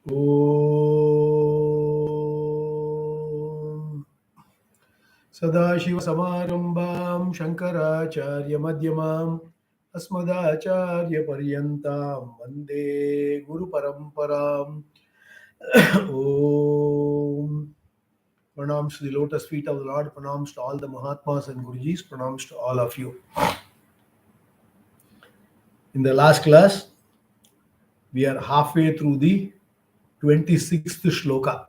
Om Sadashiva Samarambam Shankaracharya Madhyamam Asmadacharya Paryantam Vande Guru Paramparam. Om Pranams to the lotus feet of the Lord, pranams to all the Mahatmas and Gurujis, pranams to all of you. In the last class, we are halfway through the 26th shloka.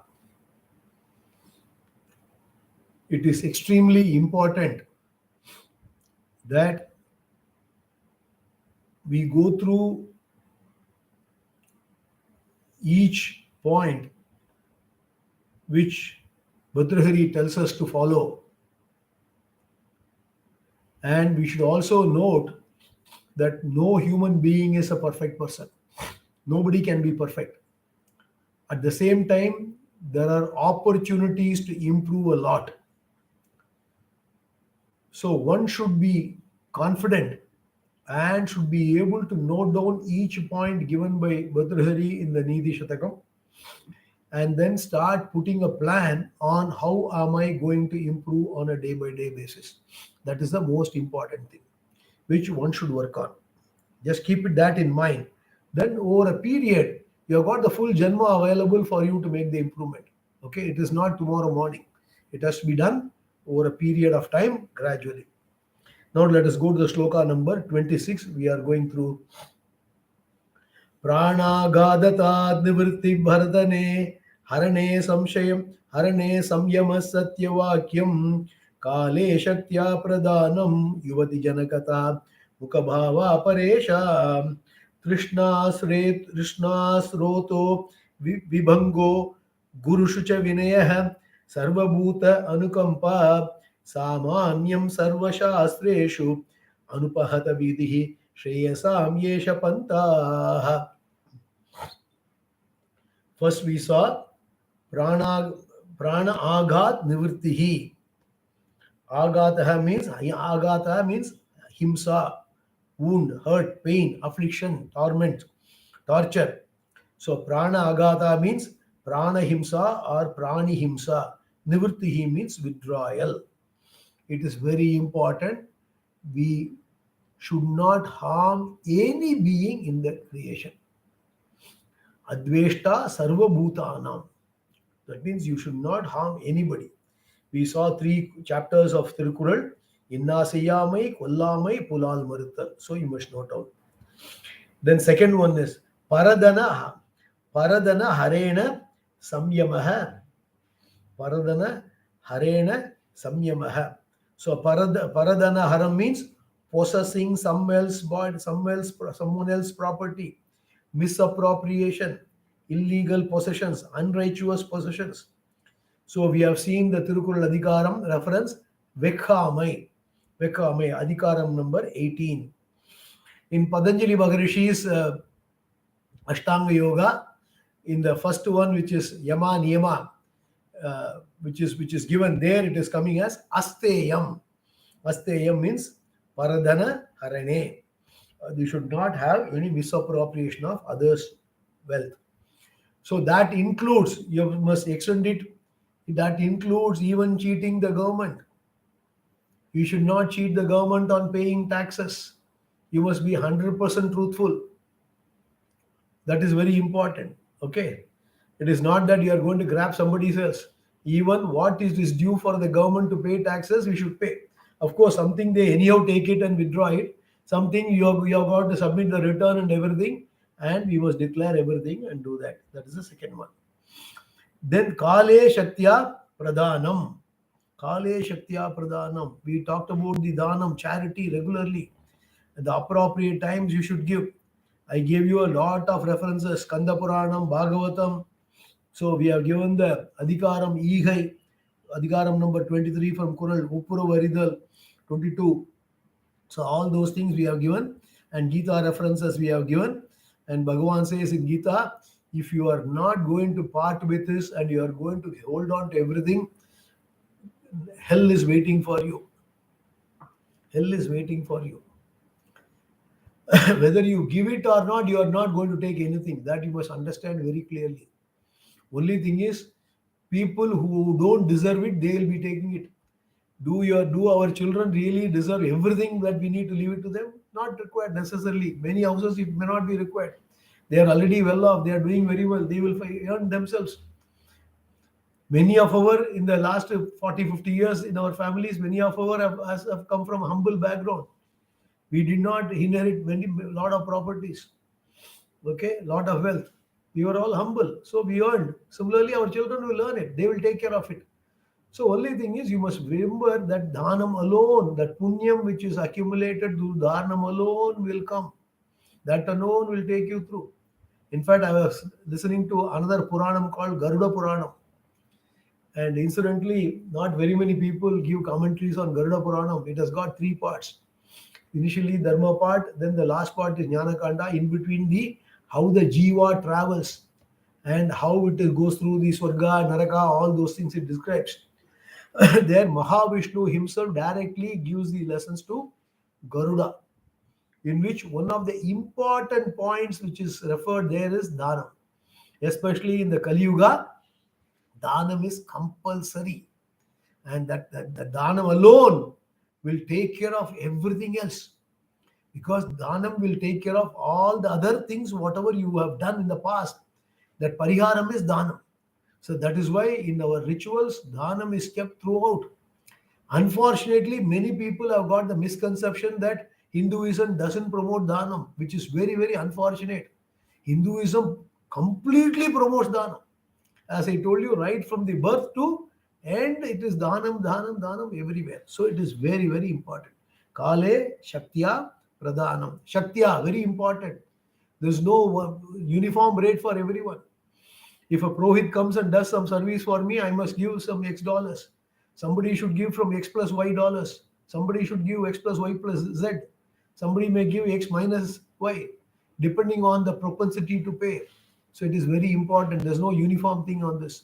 It is extremely important that we go through each point which Bhadrahari tells us to follow. And we should also note that no human being is a perfect person. Nobody can be perfect. At the same time, there are opportunities to improve a lot. So one should be confident and should be able to note down each point given by Bhadrahari in the Neeti Shatakam and then start putting a plan on how am I going to improve on a day by day basis. That is the most important thing which one should work on. Just keep it that in mind. Then over a period, you have got the full Janma available for you to make the improvement. Okay, it is not tomorrow morning. It has to be done over a period of time gradually. Now let us go to the shloka number 26. We are going through प्राणागादताद् निवृत्ति भरतने हरणे संशयं हरणे संयम सत्यवाक्यं काले शक्त्या प्रदानं युवति जनकता मुखभावा परेशा तृष्णास्रोतो विभंगो गुरुषु च विनयः सर्वभूत अनुकंपा सामान्यं सर्वशास्त्रेषु अनुपहत विधिः श्रेयसां येष पंथाः. First we saw prana aghat nivrittihi. Agata means himsa, wound, hurt, pain, affliction, torment, torture. So prana agata means prana himsa or prani himsa. Nivrittihi means withdrawal. It is very important. We should not harm any being in the creation. Adveshta sarva bhutanam. That means you should not harm anybody. We saw 3 chapters of Tirukural. Inna seyyamai, kollamai, pulal maruttal. So you must note out. Then second one is paradana harena samyamaha. Paradana harena samyamaha. So paradana haram means possessing someone else's property, misappropriation, illegal possessions, unrighteous possessions. So we have seen the Tirukural Adhikaram reference Vekhamai, Adhikaram number 18. In Patanjali Maharishi's Ashtanga Yoga, in the first one, which is Yama Niyama, which is given there, it is coming as Asteyam. Asteyam means Paradana Harane. You should not have any misappropriation of others' wealth. So that includes, you must extend it, that includes even cheating the government. You should not cheat the government on paying taxes. You must be 100% truthful. That is very important. Okay. It is not that you are going to grab somebody's else. Even what is due for the government to pay taxes, we should pay. Of course, something they anyhow take it and withdraw it. Something you have got to submit the return and everything, and we must declare everything and do that. That is the second one. Then Kale Shaktya Pradhanam. Kale Shaktya Pradhanam. We talked about the Dhanam, charity regularly. At the appropriate times you should give. I gave you a lot of references, Skanda Puranam, Bhagavatam. So we have given the Adhikaram Igai, Adhikaram number 23 from Kural, Uppuru Varidal 22. So all those things we have given, and Gita references we have given. And Bhagavan says in Gita, if you are not going to part with this and you are going to hold on to everything, hell is waiting for you. Hell is waiting for you. Whether you give it or not, you are not going to take anything. That you must understand very clearly. Only thing is, people who don't deserve it, they will be taking it. Do our children really deserve everything that we need to leave it to them? Not required necessarily. Many houses it may not be required. They are already well off. They are doing very well. They will earn themselves. Many of our in the last 40, 50 years in our families, many of our have come from humble background. We did not inherit many lot of properties. Okay, lot of wealth. We were all humble, so we earned. Similarly, our children will learn it. They will take care of it. So only thing is, you must remember that dhanam alone, that punyam which is accumulated through dhanam alone will come. That alone will take you through. In fact, I was listening to another Puranam called Garuda Puranam. And incidentally, not very many people give commentaries on Garuda Puranam. It has got three parts. Initially, Dharma part, then the last part is Jnana Kanda. In between, the how the Jiva travels and how it goes through the Swarga, Naraka, all those things it describes. There, Mahavishnu himself directly gives the lessons to Garuda, in which one of the important points which is referred there is Dhanam. Especially in the Kali Yuga, Dhanam is compulsory, and that Dhanam alone will take care of everything else, because Dhanam will take care of all the other things, whatever you have done in the past. That Pariharam is Dhanam. So that is why in our rituals, Dhanam is kept throughout. Unfortunately, many people have got the misconception that Hinduism doesn't promote Dhanam, which is very, very unfortunate. Hinduism completely promotes Dhanam. As I told you, right from the birth to end, it is Dhanam, Dhanam, Dhanam everywhere. So it is very, very important. Kale, Shaktya, Pradhanam. Shaktya, very important. There's no uniform rate for everyone. If a Prohit comes and does some service for me, I must give some X dollars. Somebody should give from X plus Y dollars. Somebody should give X plus Y plus Z. Somebody may give X minus Y, depending on the propensity to pay. So it is very important. There's no uniform thing on this.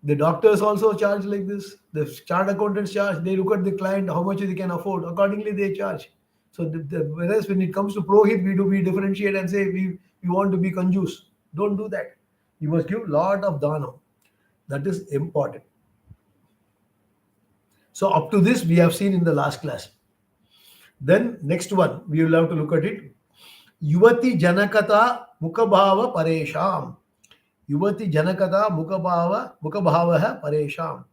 The doctors also charge like this. The chart accountants charge. They look at the client, how much they can afford. Accordingly, they charge. So whereas when it comes to Prohit, we differentiate and say we want to be conjuice. Don't do that. You must give lot of dhanam. That is important. So up to this we have seen in the last class. Then next one we will have to look at it. Yuvati Janakata Mukabhava Paresham. Yuvati Janakata Mukabhava Paresham.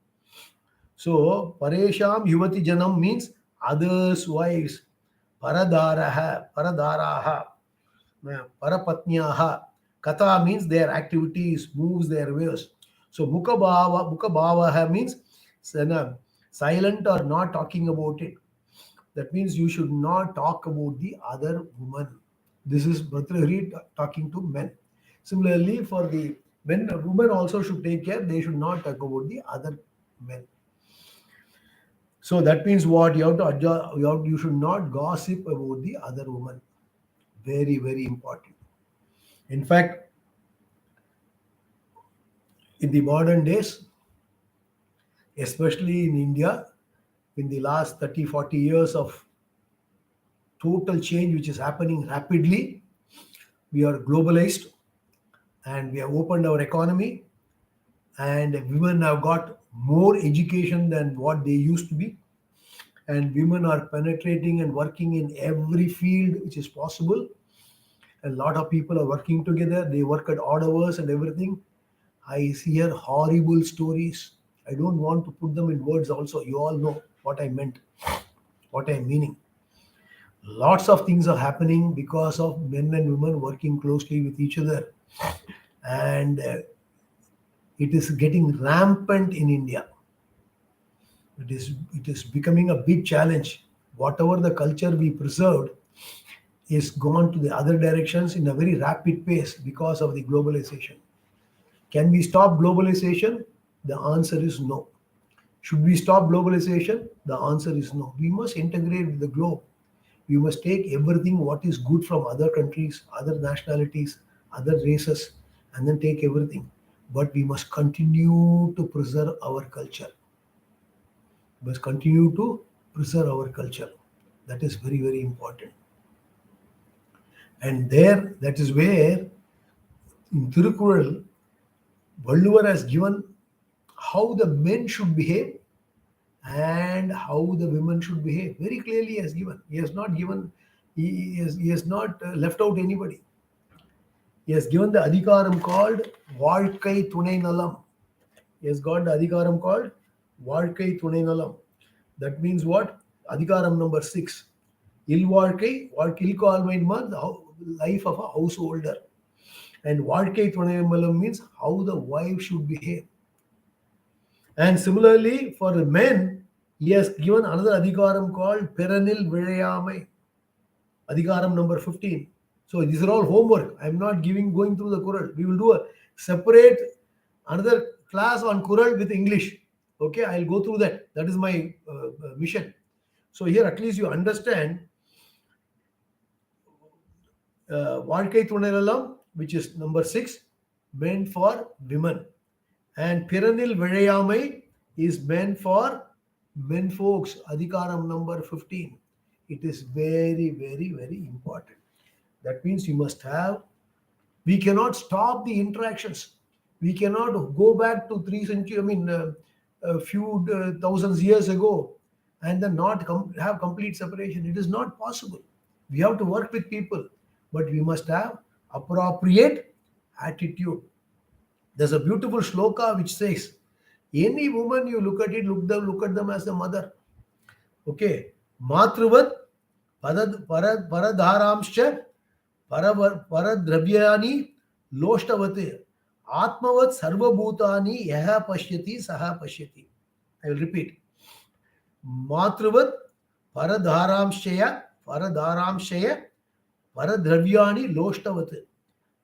So Paresham Yuvati Janam means others' wives. Paradaraha, Parapatnyaha. Kata means their activities, moves, their ways. So Mukabhava means silent or not talking about it. That means you should not talk about the other woman. This is Bhartrahari talking to men. Similarly, for the men, women also should take care. They should not talk about the other men. So that means what you have to adjust. You should not gossip about the other woman. Very, very important. In fact, in the modern days, especially in India, in the last 30, 40 years of total change which is happening rapidly, we are globalized and we have opened our economy, and women have got more education than what they used to be, and women are penetrating and working in every field which is possible. A lot of people are working together. They work at odd hours and everything. I hear horrible stories. I don't want to put them in words also. You all know what I meant, what I'm meaning. Lots of things are happening because of men and women working closely with each other. And it is getting rampant in India. It is becoming a big challenge. Whatever the culture we preserved is gone to the other directions in a very rapid pace because of the globalization. Can we stop globalization? The answer is no. Should we stop globalization? The answer is no. We must integrate with the globe. We must take everything what is good from other countries, other nationalities, other races, and then take everything. But we must continue to preserve our culture. We must continue to preserve our culture. That is very, very important. And there, that is where In Tirukural, Valluvar has given how the men should behave and how the women should behave. Very clearly he has given. He has not given, he has not left out anybody. He has given the adhikaram called Valkai Tunai Nalam. He has got the adhikaram called Valkai Tunai Nalam. That means what? Adhikaram number 6. Ilvarkai, Ilkalmainma, the life of a householder. And Valkai Tunai Nalam means how the wife should behave. And similarly, for the men, he has given another adhikaram called Peranil Vilayamai, adhikaram number 15. So these are all homework. I'm not going through the Quran. We will do a separate another class on Quran with English. Okay, I'll go through that. That is my mission. So here at least you understand Valkai Tunelalam, which is number 6, meant for women. And Piranil Vilayamai is meant for men folks, Adhikaram number 15. It is very, very, very important. That means you must have, we cannot stop the interactions. We cannot go back to 3 century, a few thousands years ago and then not have complete separation. It is not possible. We have to work with people, but we must have appropriate attitude. There's a beautiful shloka which says, any woman you look at it, look at them as a mother. Okay. Matruvat paradharamscha paradravyani loshtavat atmavat sarvabhutani yaha pashyati saha pashyati. I will repeat. Matruvat paradharamshaya paradravyani loshtavat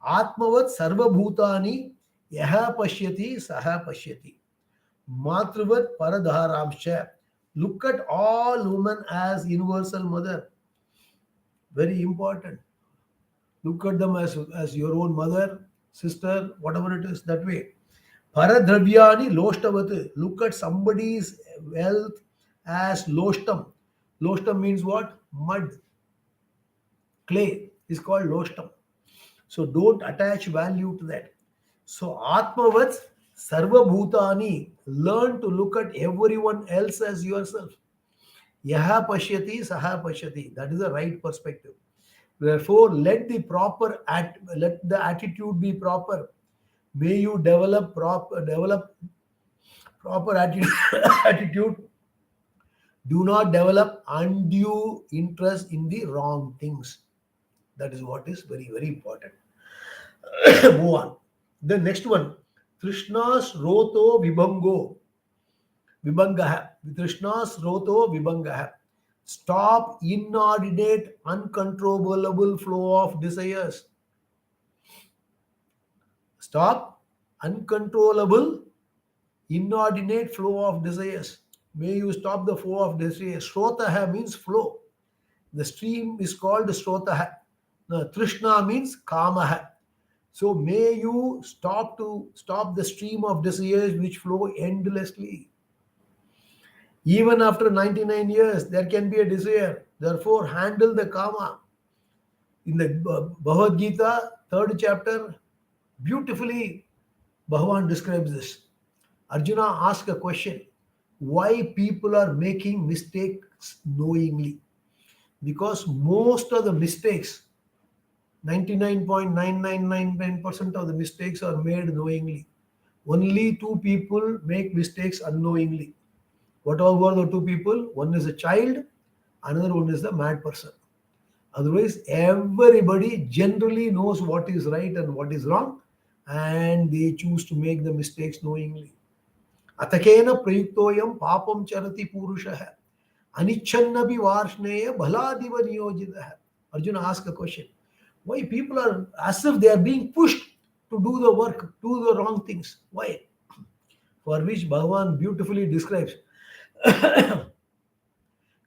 atmavat sarvabhutani yaha pashyati saha pashyati. Matruvat paradharamsha. Look at all women as universal mother. Very important. Look at them as your own mother, sister, whatever it is, that way. Paradravyani loshtavat. Look at somebody's wealth as loshtam. Loshtam means what? Mud. Clay is called loshtam. So don't attach value to that. So Atmavat Sarva Bhutani, learn to look at everyone else as yourself. Yaha Pashyati, Saha Pashyati. That is the right perspective. Therefore, let the attitude be proper. May you develop proper attitude. attitude. Do not develop undue interest in the wrong things. That is what is very, very important. Move on. The next one, Trishnas Roto Vibhangaha. Trishnas Roto Vibhangaha. Stop inordinate, uncontrollable flow of desires. Stop uncontrollable, inordinate flow of desires. May you stop the flow of desires. Shrotaha means flow. The stream is called Shrotaha. Now, Trishna means Kamaha. So may you stop the stream of desires which flow endlessly. Even after 99 years, there can be a desire. Therefore, handle the kama. In the Bhagavad Gita, 3rd chapter, beautifully Bhagavan describes this. Arjuna asked a question. Why people are making mistakes knowingly? Because most of the mistakes, 99.9999% of the mistakes are made knowingly. Only 2 people make mistakes unknowingly. What all were the 2 people? One is a child, another one is the mad person. Otherwise, everybody generally knows what is right and what is wrong, and they choose to make the mistakes knowingly. Atakena prayuktoyam papam charati purushaha anichannabi varshneya bhaladiva niyojitaha. Arjuna asked a question. Why people are as if they are being pushed to do the work, do the wrong things? Why? For which Bhagavan beautifully describes.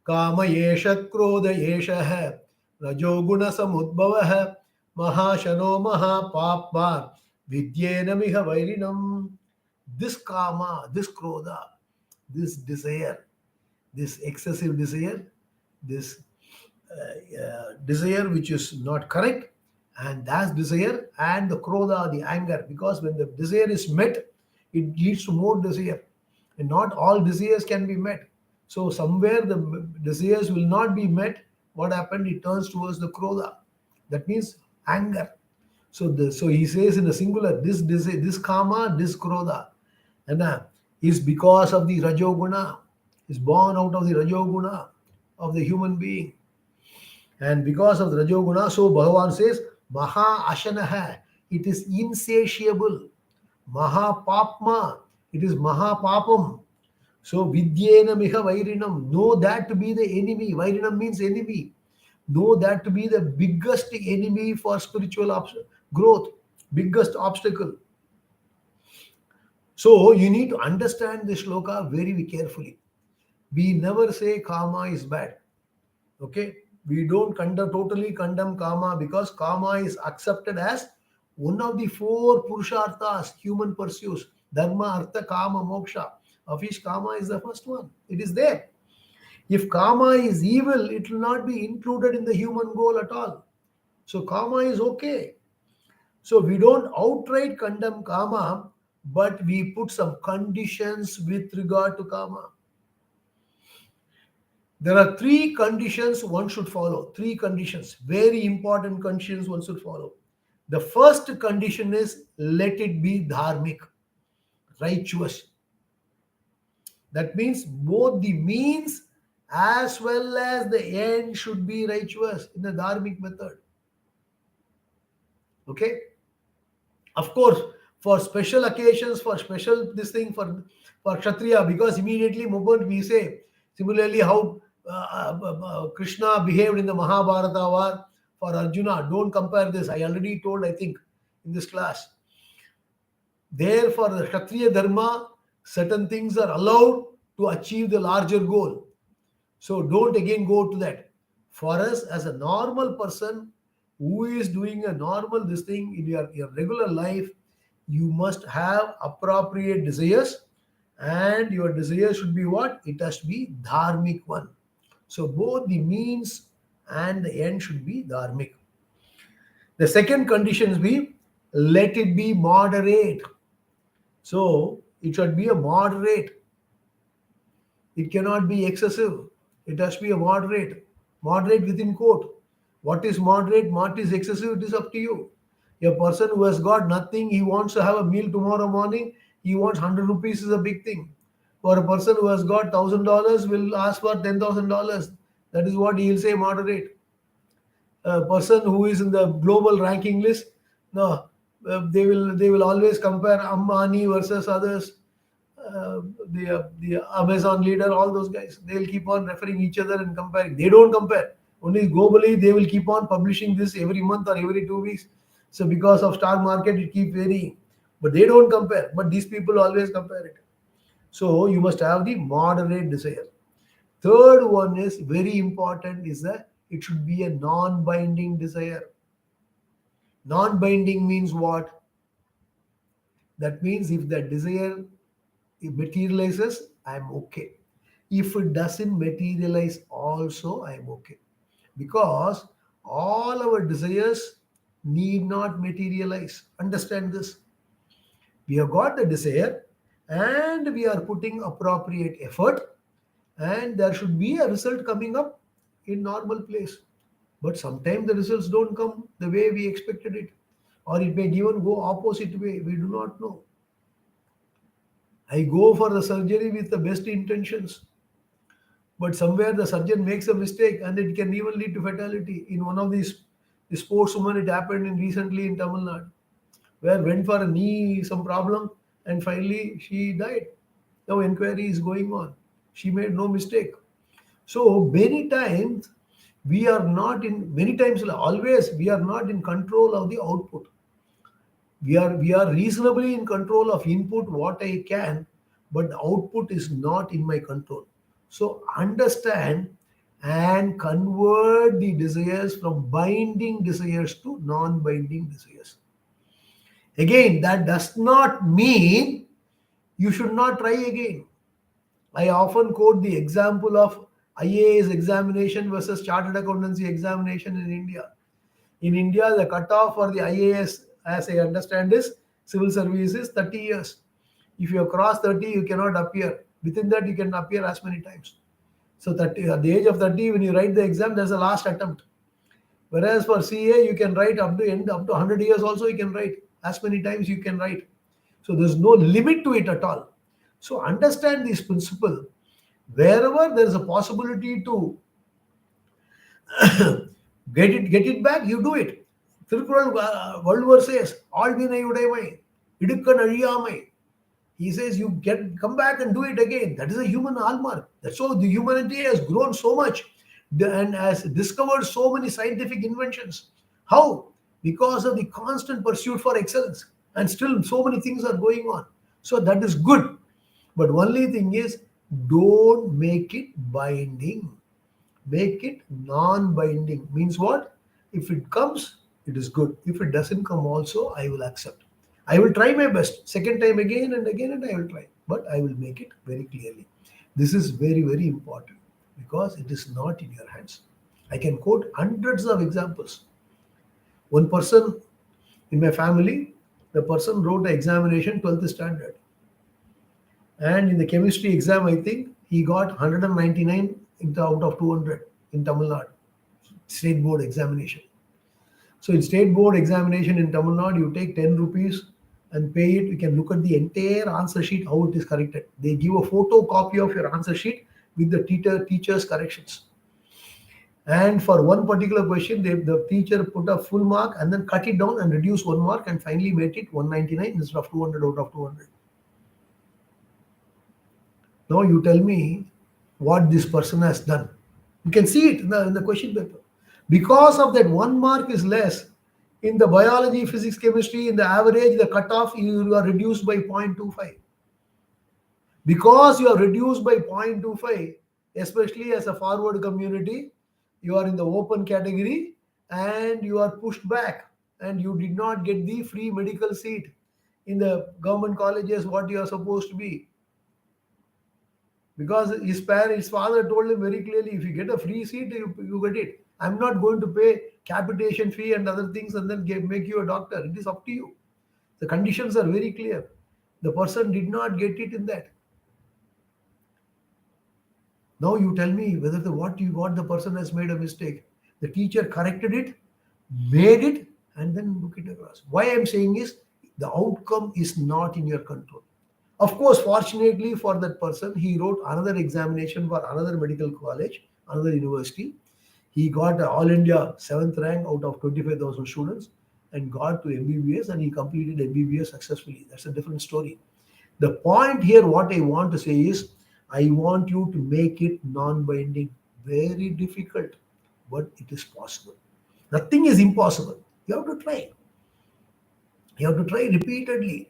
Kama yesha krodha yesha rajoguna samudbhava mahashano mahapapma vidyena miha vairinam. This kama, this krodha, this desire, this excessive desire, this desire which is not correct, And that's desire, and the krodha, the anger. Because when the desire is met, it leads to more desire. And not all desires can be met. So somewhere the desires will not be met. What happened? It turns towards the krodha. That means anger. So he says in the singular, this desire, this kama, this krodha, and is because of the rajoguna, is born out of the rajoguna of the human being. And because of the rajoguna, so Bhagavan says, Maha Ashanaha, it is insatiable. Maha Papma, it is Maha Papam. So Vidyena Miha Vairinam, know that to be the enemy. Vairinam means enemy. Know that to be the biggest enemy for spiritual growth, biggest obstacle. So you need to understand this shloka very carefully. We never say karma is bad. Okay, we don't totally condemn karma, because karma is accepted as one of the four purusharthas human pursues: dharma, artha, kama, moksha, of which karma is the first one. It is there. If karma is evil, it will not be included in the human goal at all. So karma is okay. So we don't outright condemn karma, but we put some conditions with regard to karma. There are three conditions one should follow. Three conditions, very important conditions one should follow. The first condition is, let it be dharmic, righteous. That means both the means as well as the end should be righteous in the dharmic method. Okay? Of course, for special occasions, for special this thing for Kshatriya, because immediately moment we say, similarly how Krishna behaved in the Mahabharata war for Arjuna. Don't compare this. I already told, I think, in this class. There for the Kshatriya Dharma, certain things are allowed to achieve the larger goal. So don't again go to that. For us, as a normal person who is doing a normal this thing in your regular life, you must have appropriate desires, and your desire should be what? It has to be dharmic one. So both the means and the end should be dharmic. The second condition is be, let it be moderate. So it should be a moderate. It cannot be excessive. It has to be a moderate. Moderate within quote. What is moderate? What is excessive? It is up to you. A person who has got nothing, he wants to have a meal tomorrow morning, he wants 100 rupees is a big thing. For a person who has got $1,000 will ask for $10,000. That is what he will say moderate. A person who is in the global ranking list, no, they will always compare Ambani versus others, the Amazon leader, all those guys. They'll keep on referring each other and comparing. They don't compare. Only globally they will keep on publishing this every month or every 2 weeks. So because of stock market, it keep varying. But they don't compare. But these people always compare it. So you must have the moderate desire. Third one is very important, is that it should be a non-binding desire. Non-binding means what? That means if the desire materializes, I'm okay. If it doesn't materialize, also I'm okay. Because all our desires need not materialize. Understand this. We have got the desire and we are putting appropriate effort, and there should be a result coming up in normal place. But sometimes the results don't come the way we expected it, or it may even go opposite way. We do not know. I go for the surgery with the best intentions, but somewhere the surgeon makes a mistake and it can even lead to fatality. In one of these sportswomen, it happened in recently in Tamil Nadu, where went for a knee some problem and finally she died. Now inquiry is going on. She made no mistake. So many times we are not in many times always we are not in control of the output. We are reasonably in control of input what I can, but the output is not in my control. So understand and convert the desires from binding desires to non-binding desires. Again, that does not mean you should not try again. I often quote the example of IAS examination versus chartered accountancy examination in India. In India, the cutoff for the IAS, as I understand, is civil service is 30 years. If you have crossed 30, you cannot appear. Within that, you can appear as many times. So 30, at the age of 30, when you write the exam, there's a last attempt. Whereas for CA, you can write up to 100 years also, you can write as many times you can write. So there's no limit to it at all. So understand this principle. Wherever there is a possibility to get it back, you do it. Thirukkural Valluvar says, "Alvinai udayamai, idukkan azhiyaamai." He says, "You come back and do it again." That is a human hallmark. That's how the humanity has grown so much and has discovered so many scientific inventions. How? Because of the constant pursuit for excellence. And still, so many things are going on. So that is good. But only thing is, don't make it binding. Make it non-binding. Means what? If it comes, it is good. If it doesn't come also, I will accept. I will try my best. Second time again and again and I will try. But I will make it very clearly. This is very, very important because it is not in your hands. I can quote hundreds of examples. One person in my family, the person wrote the examination 12th standard. And in the chemistry exam, I think he got 199 out of 200 in Tamil Nadu, state board examination. So in state board examination in Tamil Nadu, you take 10 rupees and pay it. You can look at the entire answer sheet, how it is corrected. They give a photocopy of your answer sheet with the teacher's corrections. And for one particular question, the teacher put a full mark and then cut it down and reduce 1 mark and finally made it 199 instead of 200 out of 200. Now you tell me what this person has done. You can see it in the question paper. Because of that 1 mark is less, in the biology, physics, chemistry, in the average, the cutoff, you are reduced by 0.25. Because you are reduced by 0.25, especially as a forward community, you are in the open category and you are pushed back and you did not get the free medical seat in the government colleges what you are supposed to be. Because his father told him very clearly, if you get a free seat, you get it. I'm not going to pay capitation fee and other things and then make you a doctor. It is up to you. The conditions are very clear. The person did not get it in that. Now you tell me whether what the person has made a mistake. The teacher corrected it, made it, and then look it across. Why I'm saying is the outcome is not in your control. Of course, fortunately for that person, he wrote another examination for another medical college, another university. He got All India 7th rank out of 25,000 students and got to MBBS and he completed MBBS successfully. That's a different story. The point here, what I want to say is, I want you to make it non-binding. Very difficult, but it is possible. Nothing is impossible. You have to try. You have to try repeatedly.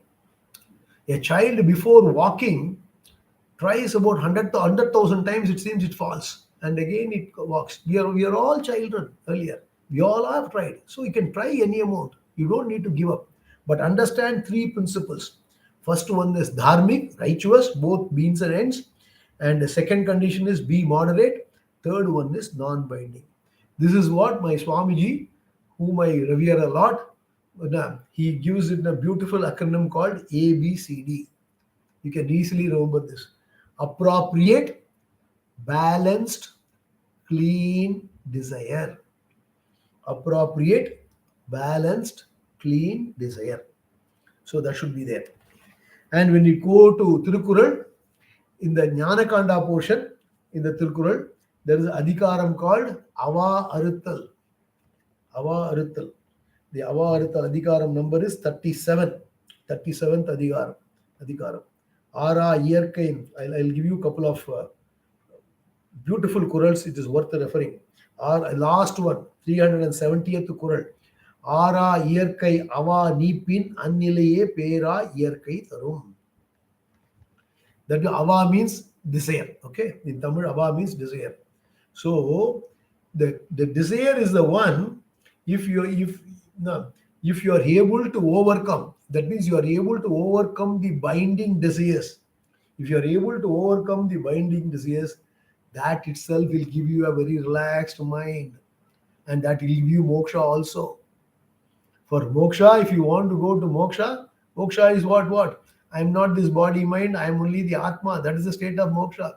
A child before walking tries about 100,000 times, it seems it falls. And again it walks. We are all children earlier. We all have tried. So you can try any amount. You don't need to give up. But understand 3 principles. First one is dharmic, righteous, both means and ends. And the second condition is be moderate. Third one is non-binding. This is what my Swamiji, whom I revere a lot, he gives it a beautiful acronym called ABCD. You can easily remember this. Appropriate, balanced, clean, desire. Appropriate, balanced, clean, desire. So that should be there. And when you go to Tirukkural, in the Jnanakanda portion, in the Tirukkural, there is an adhikaram called Ava Aruttal. Ava Aruttal. The Ava Aruttal adhikaram number is 37. 37th adhikaram. Ara Iyarkai. I'll give you a couple of beautiful Kurals. It is worth referring. Our last one, 370th Kural. Ara Iyarkai Ava Nipin Annilaye Pera Iyarkai Tarum. That Ava means desire. Okay, in Tamil, Ava means desire. So the desire is the one. If you are able to overcome, that means you are able to overcome the binding desires. If you are able to overcome the binding desires, that itself will give you a very relaxed mind, and that will give you moksha also. For moksha, if you want to go to moksha, moksha is what? What? I am not this body mind, I am only the Atma. That is the state of moksha.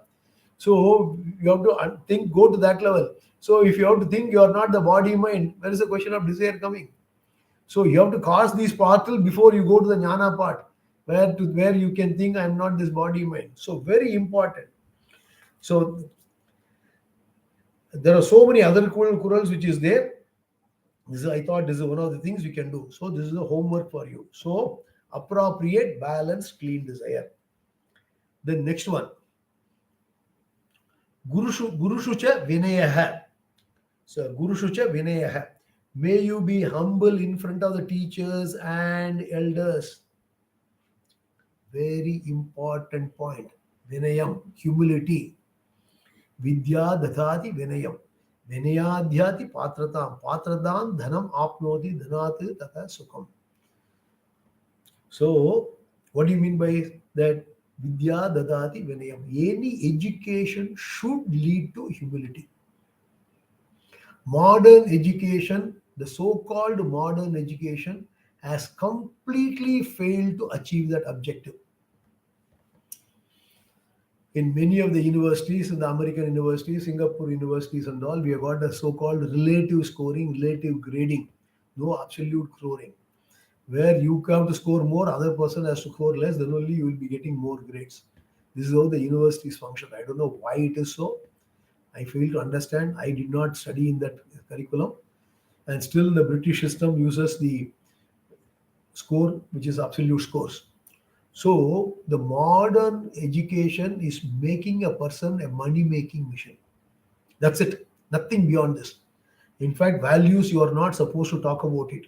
So you have to think, go to that level. So if you have to think you are not the body mind, where is the question of desire coming? So you have to cause these portal before you go to the jnana part, where you can think I am not this body mind. So very important. So there are so many other Kurals which is there. I thought this is one of the things we can do. So this is the homework for you. So appropriate, balanced, clean desire. The next one, Gurushucha Vinayah. So Gurushucha Vinayah. May you be humble in front of the teachers and elders. Very important point. Vinayam, humility. Vidya dathati vinayam. Vinayadhyati patratam. Patradan dhanam apnoti dhanat tata sukham. So, what do you mean by that? Vidya dadati vinayam. Any education should lead to humility. Modern education, the so-called modern education, has completely failed to achieve that objective. In many of the universities, in the American universities, Singapore universities and all, we have got a so-called relative scoring, relative grading, no absolute scoring, where you have to score more, other person has to score less, then only you will be getting more grades. This is how the universities function. I don't know why it is so. I fail to understand. I did not study in that curriculum. And still the British system uses the score, which is absolute scores. So the modern education is making a person a money-making machine. That's it. Nothing beyond this. In fact, values, you are not supposed to talk about it.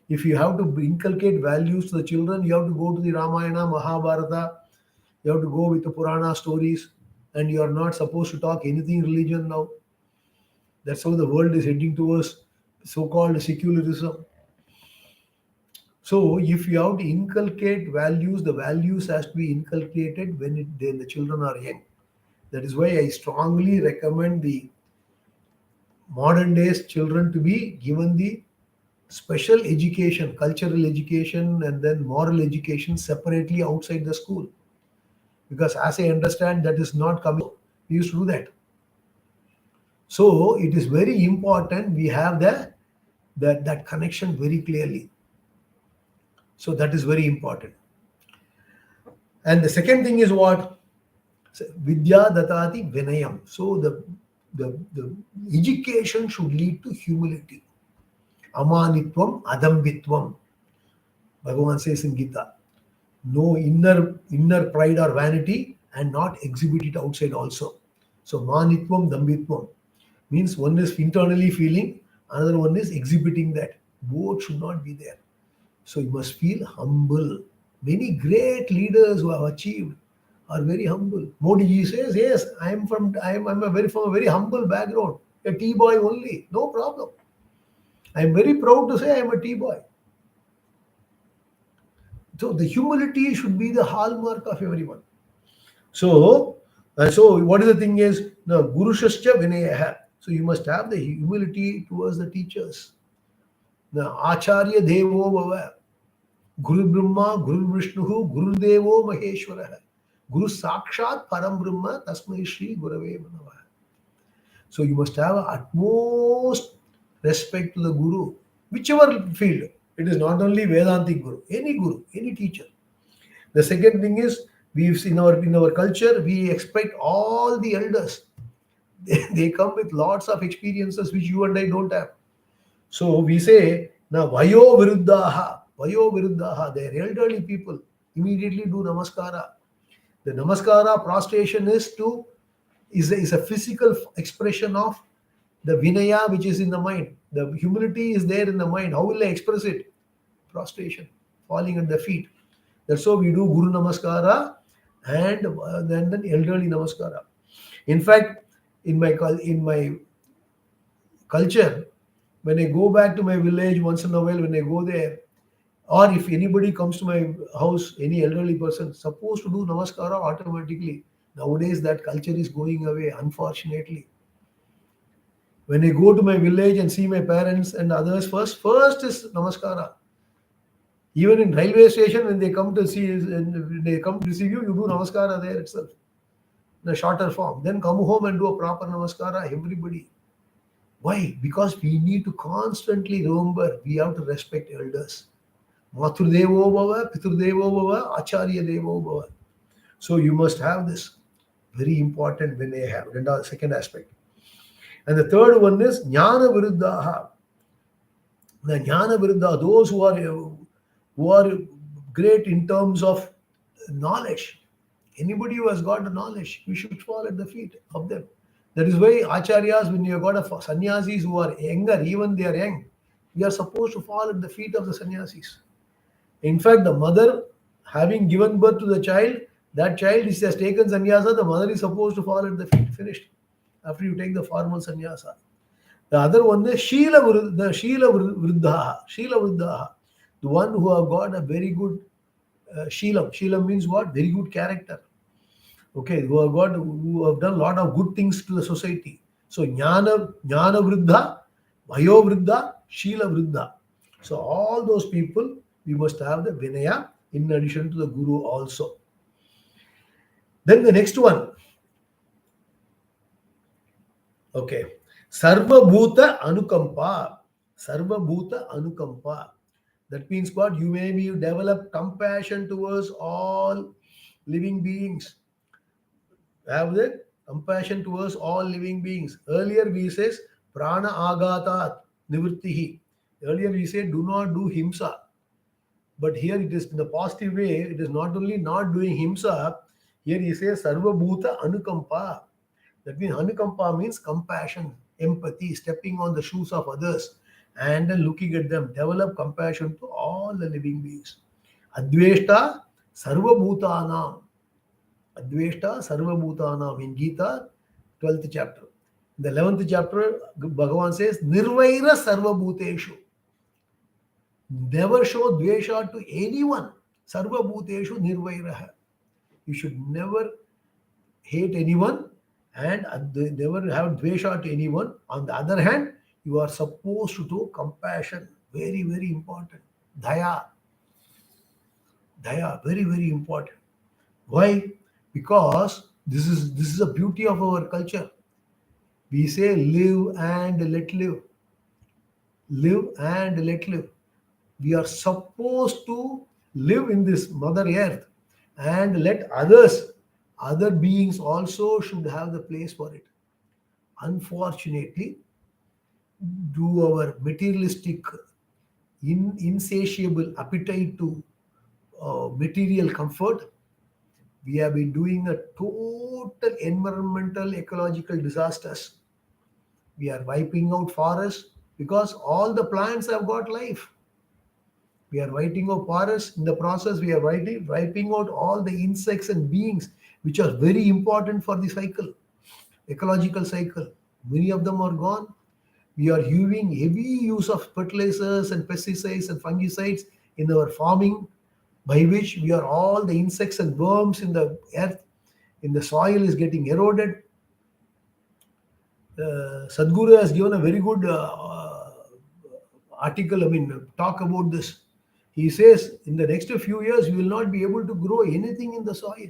If you have to inculcate values to the children, you have to go to the Ramayana, Mahabharata, you have to go with the Purana stories, and you are not supposed to talk anything religion now. That's how the world is heading towards so-called secularism. So if you have to inculcate values, the values has to be inculcated when the children are young. That is why I strongly recommend the modern days children to be given the special education, cultural education, and then moral education separately outside the school. Because as I understand, that is not coming. We used to do that. So it is very important we have that connection very clearly. So that is very important. And the second thing is what? Vidya datati vinayam. So the education should lead to humility. Amanitvam adambitvam. Bhagavan says in Gita. No inner pride or vanity, and not exhibit it outside also. So manitvam dambitvam means one is internally feeling, another one is exhibiting that. Both should not be there. So you must feel humble. Many great leaders who have achieved are very humble. Modi ji says, yes, I'm from a very humble background, a tea boy only, no problem. I'm very proud to say I'm a tea boy. So the humility should be the hallmark of everyone. So what is the thing is the Gurushascha Vinaya. So you must have the humility towards the teachers. The Acharya Devo Bhava. Guru Brahma, Guru Vishnu, Guru Devo Maheshwara. Guru Sakshat Param Brahma Tasmai Shri Gurave Manava. So you must have utmost respect to the Guru, whichever field. It is not only Vedantic Guru, any teacher. The second thing is, in our culture, we expect all the elders. They come with lots of experiences which you and I don't have. So we say, now Vayo Viruddhaha, they are elderly people. Immediately do Namaskara. The Namaskara prostration is a physical expression of the Vinaya which is in the mind. The humility is there in the mind. How will I express it? Prostration, falling at the feet. That's how we do Guru Namaskara and then elderly Namaskara. In fact, in my culture, when I go back to my village once in a while, when I go there, or if anybody comes to my house, any elderly person, supposed to do Namaskara automatically. Nowadays, that culture is going away, unfortunately. When I go to my village and see my parents and others, first is Namaskara. Even in railway station, when they come to see, when they come to receive you, you do namaskara there itself in a shorter form. Then come home and do a proper namaskara, everybody. Why? Because we need to constantly remember we have to respect elders. Matrudevo bhava, Pitrudevo bhava, Acharya Devo bhava. So you must have this. Very important when they have. And the second aspect. And the third one is Jnana Viruddhaha. The Jnana Viruddha, those who are great in terms of knowledge. Anybody who has got the knowledge, we should fall at the feet of them. That is why acharyas, when you have got a sannyasis who are younger, even they are young, we are supposed to fall at the feet of the sannyasis. In fact, the mother having given birth to the child, that child is has taken sannyasa, the mother is supposed to fall at the feet. Finished. After you take the formal sannyasa. The other one is Sheela Vriddha. Sheela Vriddha. The one who have got a very good Sheelam. Sheelam means what? Very good character. Okay, who have done a lot of good things to the society. So Jnana Vriddha, Vayo Vriddha, Sheela Vriddha. So all those people, we must have the Vinaya in addition to the Guru also. Then the next one. Okay. Sarva Bhuta Anukampa. Sarva Bhuta Anukampa. That means what? You may be develop compassion towards all living beings. Have that compassion towards all living beings. Earlier we says prana agatat nivrittihi. Earlier we said do not do himsa. But here it is in the positive way. It is not only not doing himsa. Here he says sarva bhuta anukampa. That means anukampa means compassion, empathy, stepping on the shoes of others and then looking at them. Develop compassion to all the living beings. Adveshta sarva bhutanam. Adveshta Sarva Bhutanam in Gita, 12th chapter. In the 11th chapter, Bhagavan says, Nirvaira Sarva Bhuteshu. Never show Dvesha to anyone. Sarva Bhuteshu Nirvairaha. You should never hate anyone and never have Dvesha to anyone. On the other hand, you are supposed to do compassion. Very, very important. Daya. Daya, very, very important. Why? Because this is a beauty of our culture. We say live and let live. Live and let live. We are supposed to live in this mother earth and let others, other beings also should have the place for it. Unfortunately, due our materialistic, insatiable appetite to material comfort, we have been doing a total environmental ecological disasters. We are wiping out forests because all the plants have got life. We are wiping out forests. In the process, we are wiping out all the insects and beings which are very important for the cycle, ecological cycle. Many of them are gone. We are using heavy use of fertilizers and pesticides and fungicides in our farming, by which we are all the insects and worms in the earth, in the soil is getting eroded. Sadhguru has given a very good article, talk about this. He says in the next few years, we will not be able to grow anything in the soil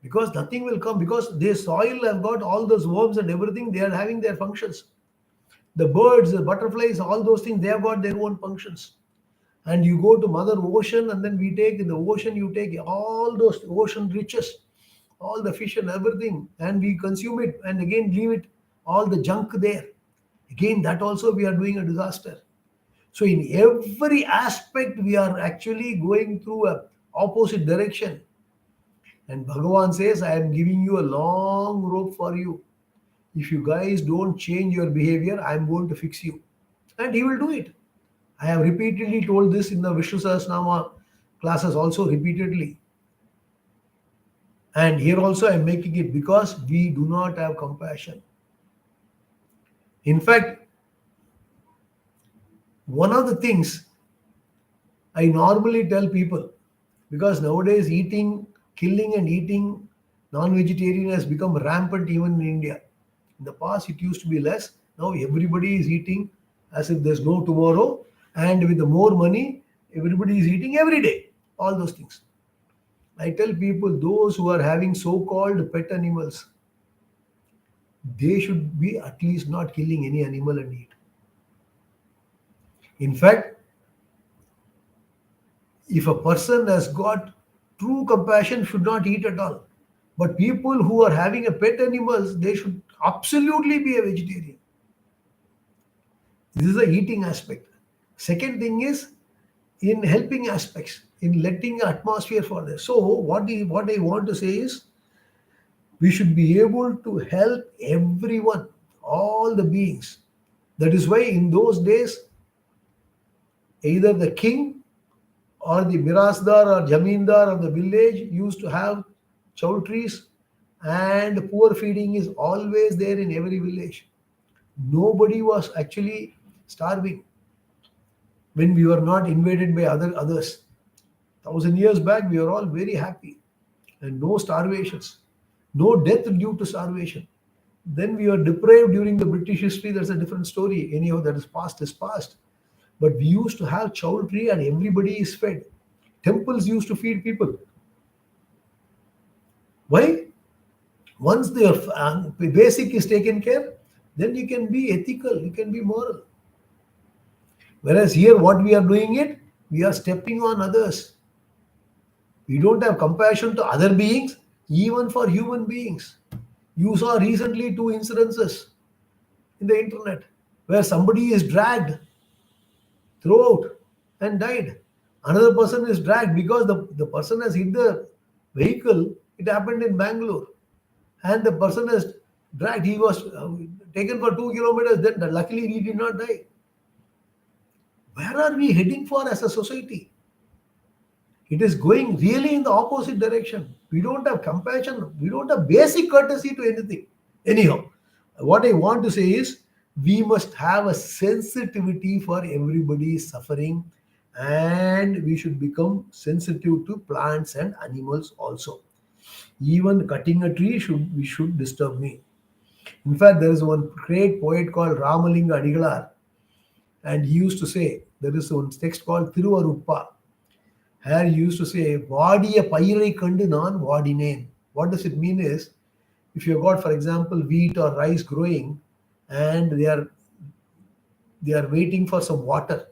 because nothing will come, because the soil have got all those worms and everything, they are having their functions. The birds, the butterflies, all those things, they have got their own functions. And you go to Mother Ocean, and then we take in the ocean, you take all those ocean riches, all the fish and everything, and we consume it and again leave it, all the junk there. Again, that also we are doing a disaster. So in every aspect, we are actually going through a opposite direction. And Bhagavan says, I am giving you a long rope for you. If you guys don't change your behavior, I am going to fix you. And he will do it. I have repeatedly told this in the Vishnu Sahasranama classes also repeatedly. And here also I am making it because we do not have compassion. In fact, one of the things I normally tell people, because nowadays killing and eating non-vegetarian has become rampant even in India. In the past, it used to be less. Now everybody is eating as if there's no tomorrow. And with the more money, everybody is eating every day. All those things. I tell people, those who are having so-called pet animals, they should be at least not killing any animal and eat. In fact, if a person has got true compassion, should not eat at all. But people who are having a pet animals, they should absolutely be a vegetarian. This is the eating aspect. Second thing is in helping aspects, in letting atmosphere for this. So what I want to say is we should be able to help everyone, all the beings. That is why in those days, either the king or the mirasdar or jamindar of the village used to have chowtries, and poor feeding is always there in every village. Nobody was actually starving when we were not invaded by others. 1,000 years back, we were all very happy and no starvations, no death due to starvation. Then we were deprived during the British history. That's a different story. Anyhow, that is past is past. But we used to have chowdhury and everybody is fed. Temples used to feed people. Why? Once the basic is taken care, then you can be ethical, you can be moral. Whereas here, what we are doing it, we are stepping on others. We don't have compassion to other beings, even for human beings. You saw recently two incidences in the internet where somebody is dragged throughout and died. Another person is dragged because the person has hit the vehicle. It happened in Bangalore. And the person is dragged. He was taken for 2 kilometers. Then luckily he did not die. Where are we heading for as a society? It is going really in the opposite direction. We don't have compassion. We don't have basic courtesy to anything. Anyhow, what I want to say is we must have a sensitivity for everybody's suffering, and we should become sensitive to plants and animals also. Even cutting a tree should disturb me. In fact, there is one great poet called Ramalinga Adigalar, and he used to say, there is one text called Thiruvaruppa. Here he used to say, Vadiya Pairai Kandu Nan Vadineen. What does it mean is, if you've got, for example, wheat or rice growing, and they are waiting for some water.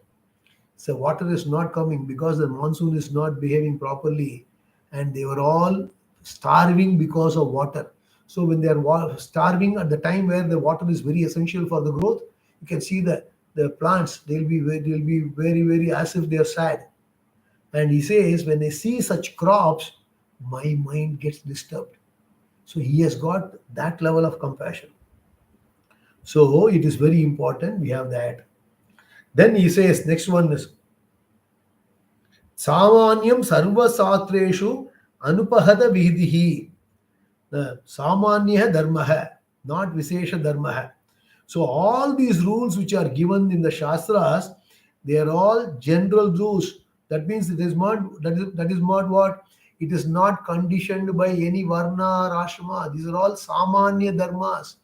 So water is not coming because the monsoon is not behaving properly, and they were all starving because of water. So when they are starving at the time where the water is very essential for the growth, you can see that the plants they'll be very very as if they are sad. And he says, when I see such crops, my mind gets disturbed. So he has got that level of compassion. So it is very important we have that. Then he says, next one is Samanyam Sarvasatreshu Anupahata Vidihi. The Samanya Dharmaha, not Visesha Dharmaha. So all these rules which are given in the Shastras, they are all general rules. That means it is not that is not what? It is not conditioned by any varna or ashrama. These are all Samanya Dharmas.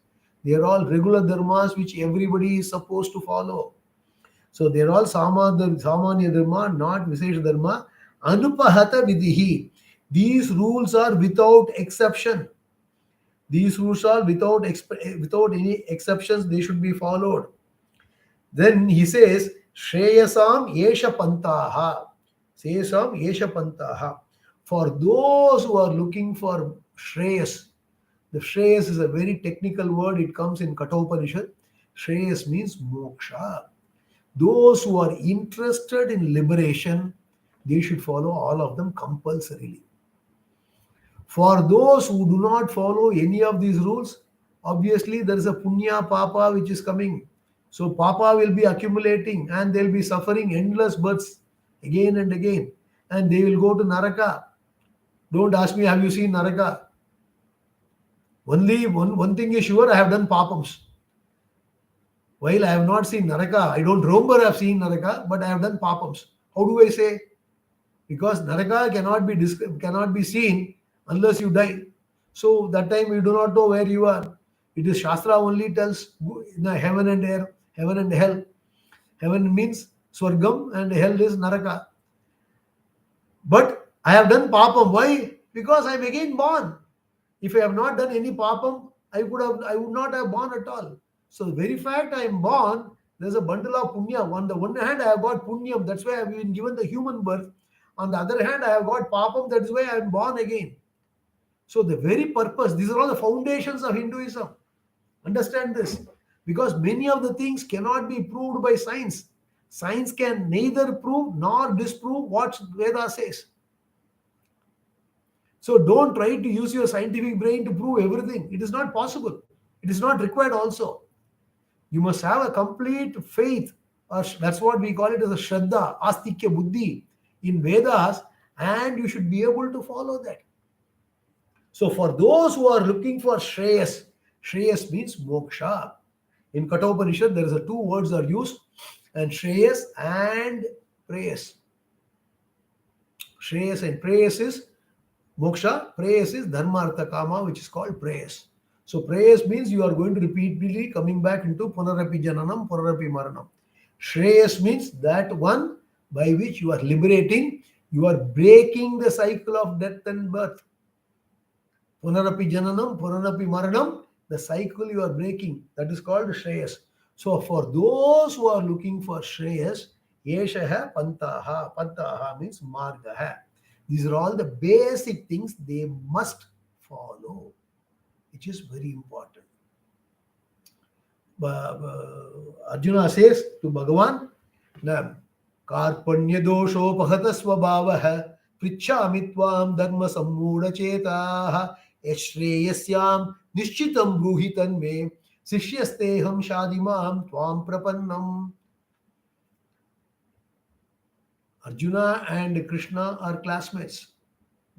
They are all regular dharmas which everybody is supposed to follow. So they're all Samanya Dharma, not Visesha Dharma. Anupahata Vidihi. These rules are without exception. These rules are without any exceptions. They should be followed. Then he says, Shreyasam Yesha Pantaha. Shreyasam Yesha Pantaha. For those who are looking for Shreyas, the Shreyas is a very technical word. It comes in Kathopanishad. Shreyas means moksha. Those who are interested in liberation, they should follow all of them compulsorily. For those who do not follow any of these rules, obviously there is a punya papa which is coming. So papa will be accumulating and they'll be suffering endless births again and again. And they will go to Naraka. Don't ask me, have you seen Naraka? Only one thing is sure, I have done papams. While I have not seen Naraka, I don't remember I have seen Naraka, but I have done papams. How do I say? Because Naraka cannot be seen unless you die. So that time we do not know where you are. It is Shastra only tells heaven and air, heaven and hell. Heaven means Swargam, and hell is Naraka. But I have done papam. Why? Because I am again born. If I have not done any papam, I would not have born at all. So the very fact I am born, there's a bundle of punya. On the one hand, I have got punyam. That's why I have been given the human birth. On the other hand, I have got papam. That's why I am born again. So the very purpose, these are all the foundations of Hinduism. Understand this. Because many of the things cannot be proved by science. Science can neither prove nor disprove what Veda says. So don't try to use your scientific brain to prove everything. It is not possible. It is not required also. You must have a complete faith, or that's what we call it as a Shraddha, Astikya Buddhi in Vedas, and you should be able to follow that. So for those who are looking for Shreyas, Shreyas means moksha. In Kathopanishad, there is a two words are used, and Shreyas and Preyas. Shreyas and Preyas is moksha, Preyas is Dharma Artha Kama, which is called Preyas. So Preyas means you are going to repeatedly coming back into Punarapi Jananam, Punarapi Maranam. Shreyas means that one by which you are liberating, you are breaking the cycle of death and birth. Punarapi Jananam, Punarapi Maranam, the cycle you are breaking, that is called Shreyas. So for those who are looking for Shreyas, Yeshaha Pantaha. Pantaha means Margaha. These are all the basic things they must follow, which is very important. Arjuna says to Bhagavan, Karpanya dosho pahata svabhavah prichhami tvam dharma sammudha chetah yashreyasyam nishchitam bruhitan me sishyasteham shadimam tvam prapannam. Arjuna and Krishna are classmates.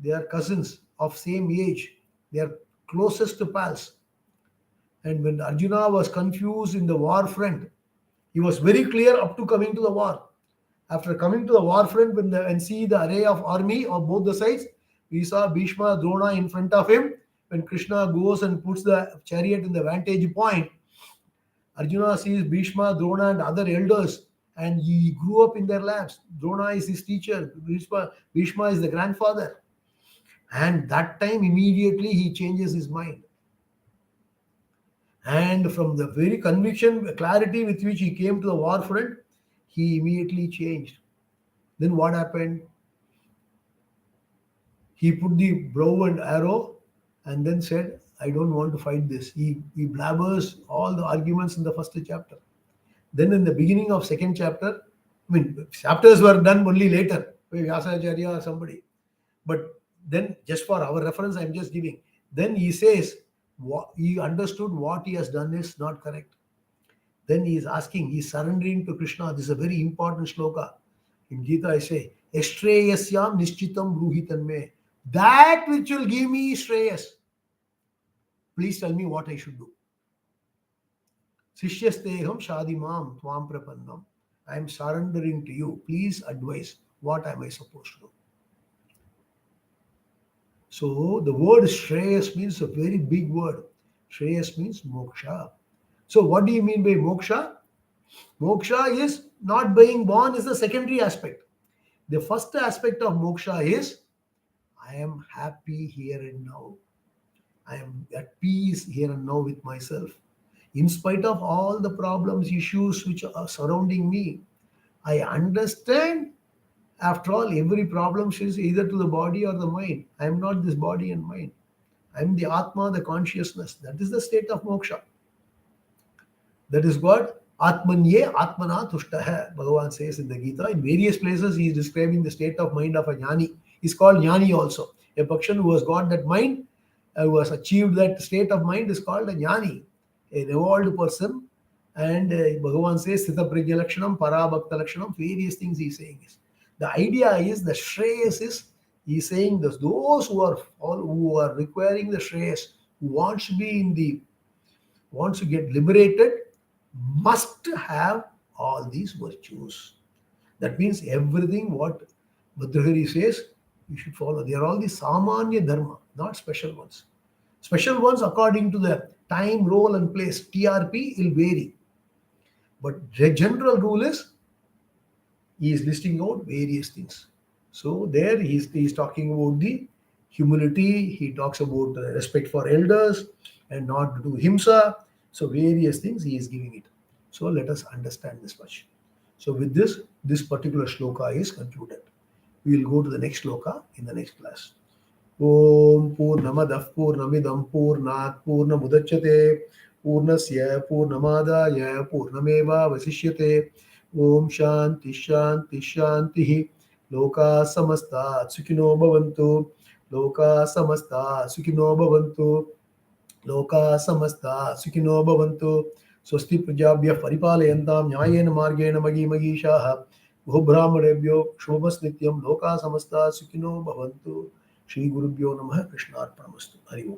They are cousins of same age. They are closest pals. And when Arjuna was confused in the war front, he was very clear up to coming to the war. After coming to the war front and see the array of army on both the sides, we saw Bhishma, Drona in front of him. When Krishna goes and puts the chariot in the vantage point, Arjuna sees Bhishma, Drona and other elders, and he grew up in their laps. Drona is his teacher. Bhishma is the grandfather. And that time immediately he changes his mind. And from the very conviction, clarity with which he came to the war front, he immediately changed. Then what happened? He put the bow and arrow and then said, I don't want to fight this. He blabbers all the arguments in the first chapter. Then in the beginning of second chapter, chapters were done only later, by Vyasacharya or somebody. But then just for our reference, I'm just giving. Then he says, he understood what he has done is not correct. Then he is asking, he is surrendering to Krishna. This is a very important shloka. In Gita, I say, Eshtreyasyam nishchitam bruhitan me. That which will give me Shreyas. Please tell me what I should do. Sishyasteham shadimam tvam prapannam. I am surrendering to you. Please advise. What am I supposed to do? So the word Shreyas means a very big word. Shreyas means moksha. So what do you mean by moksha? Moksha is not being born is the secondary aspect. The first aspect of moksha is I am happy here and now. I am at peace here and now with myself. In spite of all the problems, issues which are surrounding me, I understand. After all, every problem is either to the body or the mind. I am not this body and mind. I am the Atma, the consciousness. That is the state of moksha. That is what Atmanye Atmana Tushtaha, Bhagavan says in the Gita. In various places, he is describing the state of mind of a jnani. He is called jnani also. A person who has got that mind, who has achieved that state of mind is called a jnani, an evolved person. And Bhagavan says, Sthita Prajna Lakshanam, Parabhakta Lakshanam, various things he is saying. The idea is the Shreyas is, he is saying that those who are requiring the Shreyas, who wants to get liberated, must have all these virtues. That means everything what Bhadrahari says, you should follow. They are all the Samanya Dharma, not special ones. Special ones according to the time, role and place, TRP will vary. But the general rule is he is listing out various things. So there he's talking about the humility. He talks about respect for elders and not to do himsa. So various things he is giving it. So let us understand this much. So with this, this particular shloka is concluded. We will go to the next shloka in the next class. Om Purnamadah Purnamidam Purnat Purnamudachyate Purnasya Purnamadaya Purnameva Vasishyate Om Shanti Shanti Shanti Loka Samasta Sukhino Bhavantu Loka Samasta Sukhino Bhavantu Loka Samasta Sukhino Bhavantu Swasti Prajabhya Paripalayantam Nyayena Margena Magi Magishaha Bhubrahmanebhyo Shobhas Nityam Loka Samasta Sukhino Bhavantu Shri Gurubhyo Namaha Krishnarpanamastu. Hari Om.